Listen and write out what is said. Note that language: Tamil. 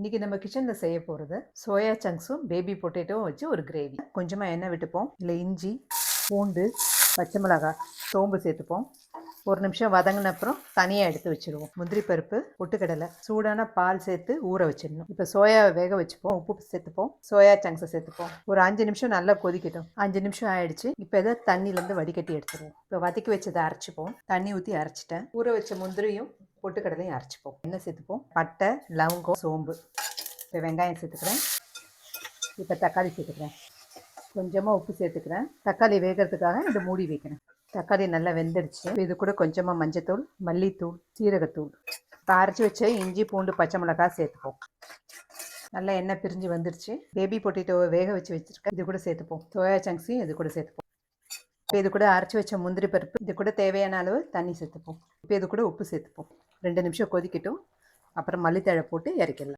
இன்றைக்கி நம்ம கிச்சனில் செய்ய போகிறது சோயா சங்க்ஸும் பேபி பொட்டேட்டோவும் வச்சு ஒரு கிரேவி. கொஞ்சமாக எண்ணெய் விட்டுப்போம். இல்லை இஞ்சி, பூண்டு, பச்சை மிளகாய், சோம்பு சேர்த்துப்போம். ஒரு நிமிஷம் வதங்கின அப்புறம் தனியாக எடுத்து வச்சுருவோம். முந்திரி பருப்பு, பொட்டுக்கடலை, சூடான பால் சேர்த்து ஊற வச்சிடணும். இப்போ சோயாவை வேக வச்சுப்போம். உப்பு சேர்த்துப்போம். சோயா சங்க்ஸை சேர்த்துப்போம். ஒரு 5 நிமிஷம் நல்லா கொதிக்கட்டும். 5 நிமிஷம் ஆயிடுச்சு. இப்போ எதை தண்ணியிலேருந்து வடிகட்டி எடுத்துருவோம். இப்போ வதக்கி வச்சதை அரைச்சிப்போம். தண்ணி ஊற்றி அரைச்சிட்டேன். ஊற வச்ச முந்திரியும் பொட்டுக்கடலையும் அரைச்சிப்போம். எண்ணெய் சேர்த்துப்போம். பட்டை, லவங்கம், சோம்பு. இப்போ வெங்காயம் சேர்த்துக்கிறேன். இப்போ தக்காளி சேர்த்துக்கிறேன். கொஞ்சமாக உப்பு சேர்த்துக்கிறேன். தக்காளி வேகிறதுக்காக இதை மூடி வைக்கிறேன். தக்காளி நல்லா வெந்துடுச்சு. இது கூட கொஞ்சமாக மஞ்சத்தூள், மல்லித்தூள், சீரகத்தூள், இப்போ அரைச்சி வச்ச இஞ்சி, பூண்டு, பச்சை மிளகாய் சேர்த்துப்போம். நல்லா எண்ணெய் பிரிஞ்சு வந்துடுச்சு. பேபி பொட்டேட்டோவை வேக வச்சுருக்கேன். இது கூட சேர்த்துப்போம். சோயா சங்க்ஸையும் இது கூட சேர்த்துப்போம். இப்போ இது கூட அரைச்சி வச்ச முந்திரி பருப்பு, இது கூட தேவையான அளவு தண்ணி சேர்த்துப்போம். இப்போ இது கூட உப்பு சேர்த்துப்போம். 2 நிமிஷம் கொதிக்கட்டும். அப்புறம் மல்லித்தழை போட்டு இறக்கிடலாம்.